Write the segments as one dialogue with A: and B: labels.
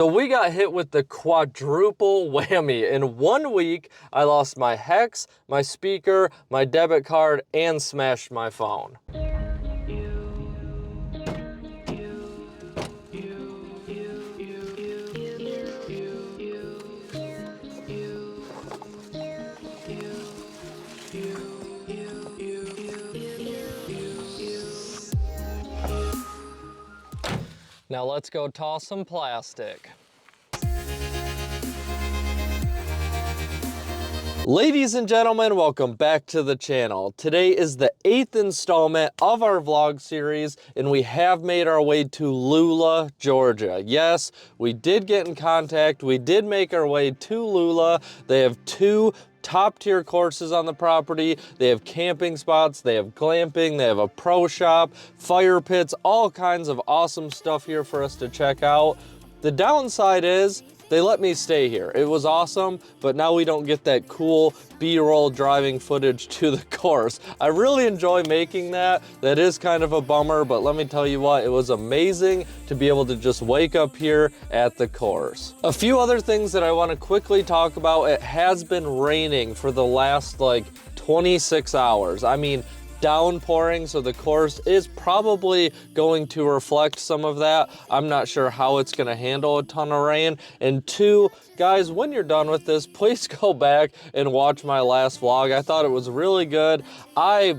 A: So we got hit with the quadruple whammy. In 1 week, I lost my hex, my speaker, my debit card, and smashed my phone. Now let's go toss some plastic. Ladies and gentlemen, welcome back to the channel. Today is the 8th installment of our vlog series, and we have made our way to Lula, Georgia. Yes, we did get in contact. We did make our way to Lula. They have 2 top-tier courses on the property. They have camping spots, they have glamping, they have a pro shop, fire pits, all kinds of awesome stuff here for us to check out. The downside is they let me stay here. It was awesome, but now we don't get that cool B-roll driving footage to the course. I really enjoy making that. That is kind of a bummer, but let me tell you what, it was amazing to be able to just wake up here at the course. A few other things that I want to quickly talk about. It has been raining for the last like 26 hours. I mean, downpouring, so the course is probably going to reflect some of that. I'm not sure how it's going to handle a ton of rain. And 2, guys, when you're done with this, please go back and watch my last vlog. I thought it was really good. I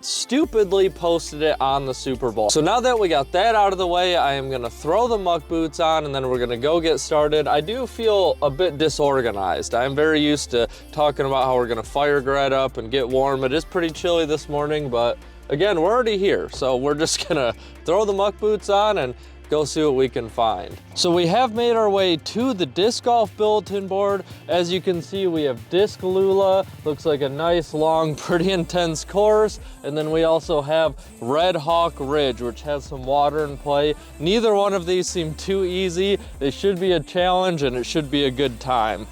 A: stupidly posted it on the Super Bowl. So now that we got that out of the way, I am gonna throw the muck boots on and then we're gonna go get started. I do feel a bit disorganized. I'm very used to talking about how we're gonna fire Gret up and get warm. It is pretty chilly this morning, but again, we're already here. So we're just gonna throw the muck boots on and go see what we can find. So we have made our way to the disc golf bulletin board. As you can see, we have Disc Lula. Looks like a nice, long, pretty intense course. And then we also have Red Hawk Ridge, which has some water in play. Neither one of these seem too easy. They should be a challenge and it should be a good time.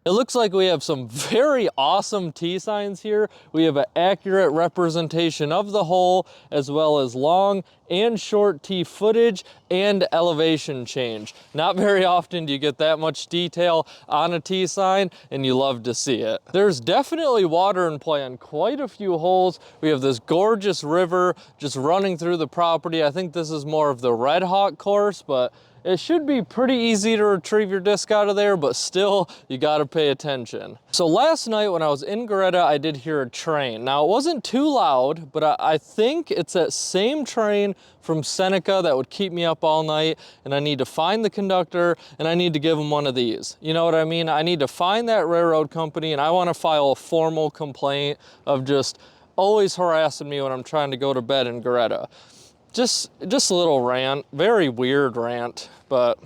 A: It looks like we have some very awesome tee signs here. We have an accurate representation of the hole, as well as long and short tee footage and elevation change. Not very often do you get that much detail on a tee sign, and you love to see it. There's definitely water in play on quite a few holes. We have this gorgeous river just running through the property. I think this is more of the Red Hawk course, but it should be pretty easy to retrieve your disc out of there, but still, you gotta pay attention. So last night when I was in Greta, I did hear a train. Now, it wasn't too loud, but I think it's that same train from Seneca that would keep me up all night, and I need to find the conductor, and I need to give him one of these. You know what I mean? I need to find that railroad company, and I wanna file a formal complaint of just always harassing me when I'm trying to go to bed in Greta. Just a little rant, very weird rant, but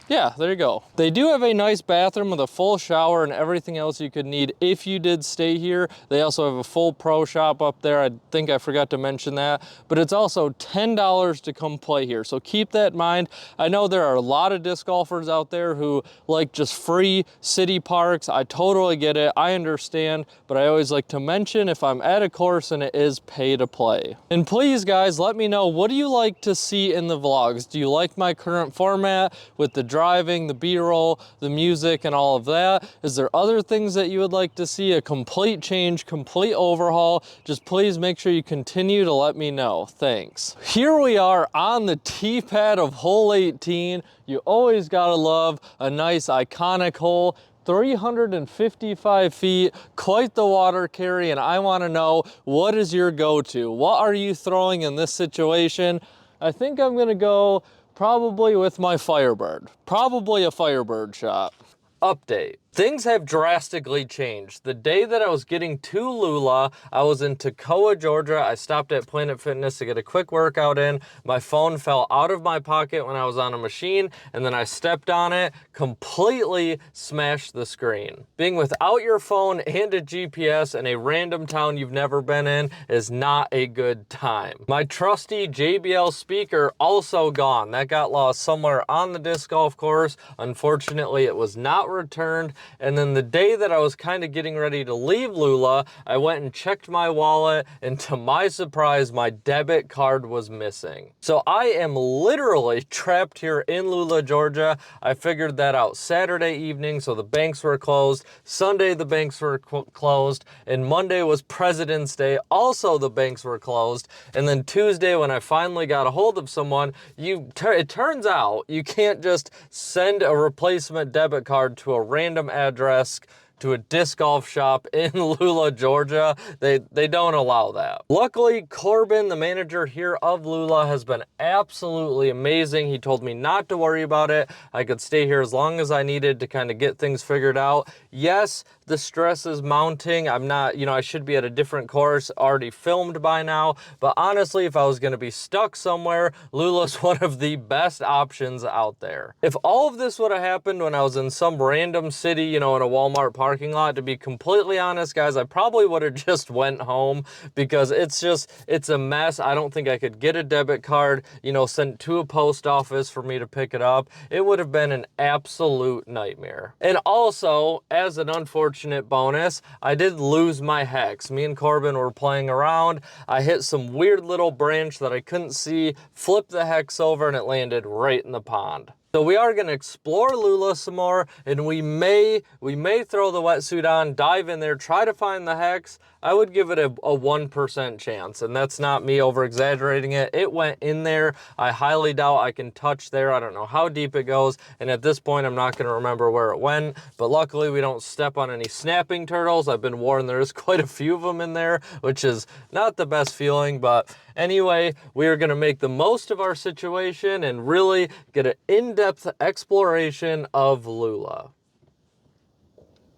A: yeah, there you go. They do have a nice bathroom with a full shower and everything else you could need if you did stay here. They also have a full pro shop up there. I think I forgot to mention that, but it's also $10 to come play here. So keep that in mind. I know there are a lot of disc golfers out there who like just free city parks. I totally get it. I understand, but I always like to mention if I'm at a course and it is pay to play. And please guys, let me know, what do you like to see in the vlogs? Do you like my current format with the driving, the B-roll, the music, and all of that? Is there other things that you would like to see? A complete change, complete overhaul? Just please make sure you continue to let me know. Thanks. Here we are on the tee pad of hole 18. You always gotta love a nice iconic hole. 355 feet, quite the water carry, and I want to know, what is your go-to? What are you throwing in this situation? I think I'm gonna go probably with my Firebird. Probably a Firebird shot. Update. Things have drastically changed. The day that I was getting to Lula, I was in Toccoa, Georgia. I stopped at Planet Fitness to get a quick workout in. My phone fell out of my pocket when I was on a machine, and then I stepped on it, completely smashed the screen. Being without your phone and a GPS in a random town you've never been in is not a good time. My trusty JBL speaker also gone. That got lost somewhere on the disc golf course. Unfortunately, it was not returned. And then the day that I was kind of getting ready to leave Lula, I went and checked my wallet, and to my surprise, my debit card was missing. So I am literally trapped here in Lula, Georgia. I figured that out Saturday evening, so the banks were closed. Sunday, the banks were closed. And Monday was President's Day. Also, the banks were closed. And then Tuesday, when I finally got a hold of someone, it turns out you can't just send a replacement debit card to a random address to a disc golf shop in Lula, Georgia. They don't allow that. Luckily, Corbin, the manager here of Lula, has been absolutely amazing. He told me not to worry about it. I could stay here as long as I needed to kind of get things figured out. Yes, the stress is mounting. I'm not, I should be at a different course, already filmed by now. But honestly, if I was going to be stuck somewhere, Lula's one of the best options out there. If all of this would have happened when I was in some random city, in a Walmart parking lot, to be completely honest, guys, I probably would have just went home, because it's a mess. I don't think I could get a debit card, sent to a post office for me to pick it up. It would have been an absolute nightmare. And also, as an unfortunate bonus, I did lose my hex. Me and Corbin were playing around. I hit some weird little branch that I couldn't see, flipped the hex over, and it landed right in the pond. So we are going to explore Lula some more, and we may throw the wetsuit on, dive in there, try to find the hex. I would give it a 1% chance, and that's not me over-exaggerating it. It went in there. I highly doubt I can touch there. I don't know how deep it goes, and at this point, I'm not going to remember where it went, but luckily, we don't step on any snapping turtles. I've been warned there's quite a few of them in there, which is not the best feeling, but anyway, we are going to make the most of our situation and really get an in-depth exploration of Lula.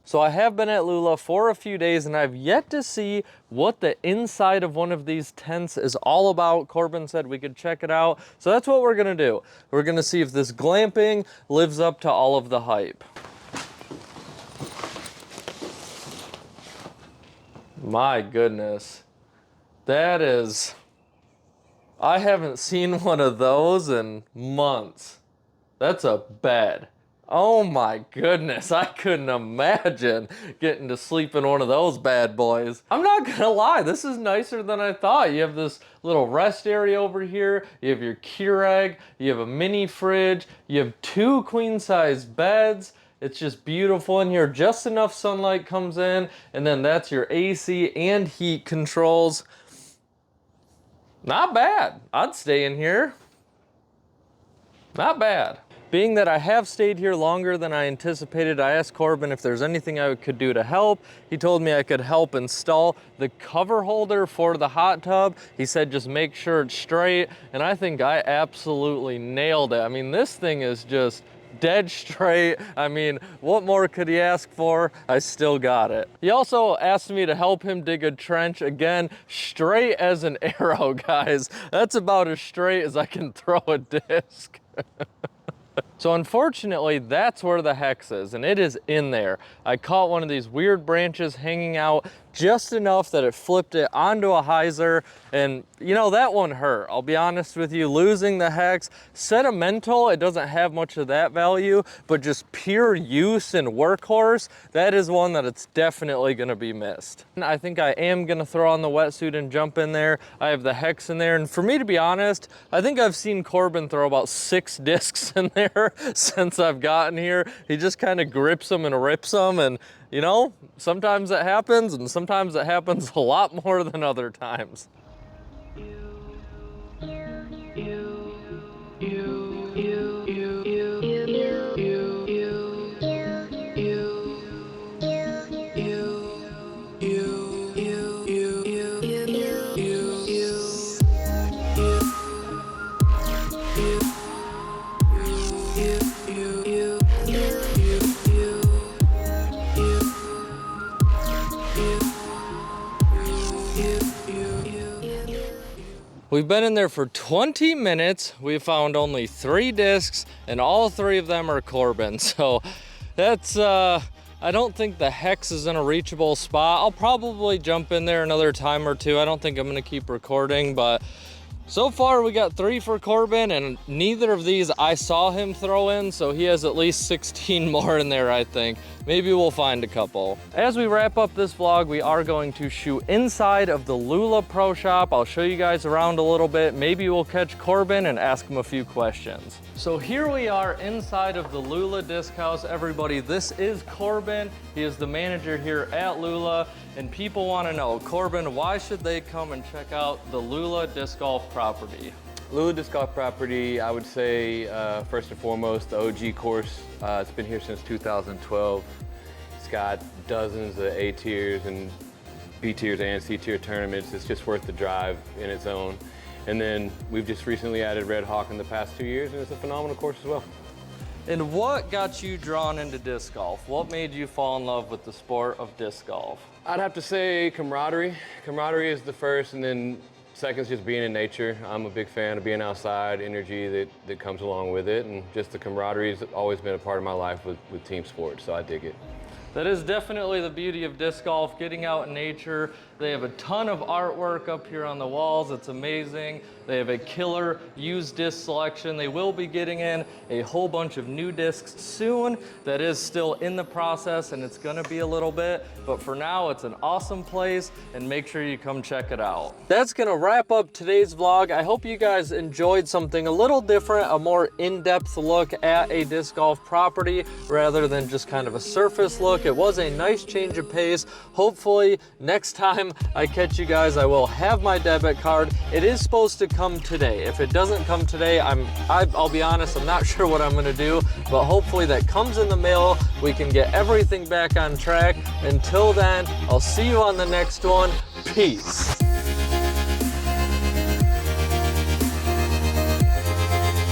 A: So I have been at Lula for a few days, and I've yet to see what the inside of one of these tents is all about. Corbin said we could check it out. So that's what we're gonna do. We're gonna see if this glamping lives up to all of the hype. My goodness. That is... I haven't seen one of those in months. That's a bed. Oh my goodness, I couldn't imagine getting to sleep in one of those bad boys. I'm not gonna lie, this is nicer than I thought. You have this little rest area over here, you have your Keurig, you have a mini fridge, you have 2 queen-size beds. It's just beautiful in here. Just enough sunlight comes in, and then that's your AC and heat controls. Not bad. I'd stay in here. Not bad. Being that I have stayed here longer than I anticipated, I asked Corbin if there's anything I could do to help. He told me I could help install the cover holder for the hot tub. He said just make sure it's straight, and I think I absolutely nailed it. I mean, this thing is just dead straight. I mean, what more could he ask for? I still got it. He also asked me to help him dig a trench. Again, straight as an arrow, guys. That's about as straight as I can throw a disc. So unfortunately, that's where the hex is, and it is in there. I caught one of these weird branches hanging out just enough that it flipped it onto a hyzer, and that one hurt. I'll be honest with you, losing the hex, sentimental, it doesn't have much of that value, but just pure use and workhorse, that is one that it's definitely gonna be missed. And I think I am gonna throw on the wetsuit and jump in there. I have the hex in there, and for me to be honest, I think I've seen Corbin throw about 6 discs in there since I've gotten here. He just kind of grips them and rips them, and sometimes it happens, and sometimes it happens a lot more than other times. We've been in there for 20 minutes. We found only 3 discs, and all 3 of them are Corbin. So that's, I don't think the hex is in a reachable spot. I'll probably jump in there another time or two. I don't think I'm gonna keep recording, but so far we got 3 for Corbin, and neither of these I saw him throw in, so he has at least 16 more in there, I think. Maybe we'll find a couple. As we wrap up this vlog, we are going to shoot inside of the Lula Pro Shop. I'll show you guys around a little bit. Maybe we'll catch Corbin and ask him a few questions. So here we are inside of the Lula Disc House. Everybody, this is Corbin. He is the manager here at Lula, and people want to know, Corbin, why should they come and check out the Lula Disc Golf property?
B: Lula Disc Golf property, I would say, first and foremost, the OG course. It's been here since 2012. It's got dozens of A tiers and B tiers and C tier tournaments. It's just worth the drive in its own. And then we've just recently added Red Hawk in the past 2 years, and it's a phenomenal course as well.
A: And what got you drawn into disc golf? What made you fall in love with the sport of disc golf?
B: I'd have to say camaraderie. Camaraderie is the first, and then second's just being in nature. I'm a big fan of being outside, energy that comes along with it, and just the camaraderie has always been a part of my life with team sports, so I dig it.
A: That is definitely the beauty of disc golf, getting out in nature. They have a ton of artwork up here on the walls. It's amazing. They have a killer used disc selection. They will be getting in a whole bunch of new discs soon. That is still in the process, and it's gonna be a little bit, but for now, it's an awesome place, and make sure you come check it out. That's gonna wrap up today's vlog. I hope you guys enjoyed something a little different, a more in-depth look at a disc golf property rather than just kind of a surface look. It was a nice change of pace. Hopefully next time I catch you guys, I will have my debit card. It is supposed to come today. If it doesn't come today, I'll be honest, I'm not sure what I'm gonna do, but hopefully that comes in the mail. We can get everything back on track. Until then, I'll see you on the next one. Peace.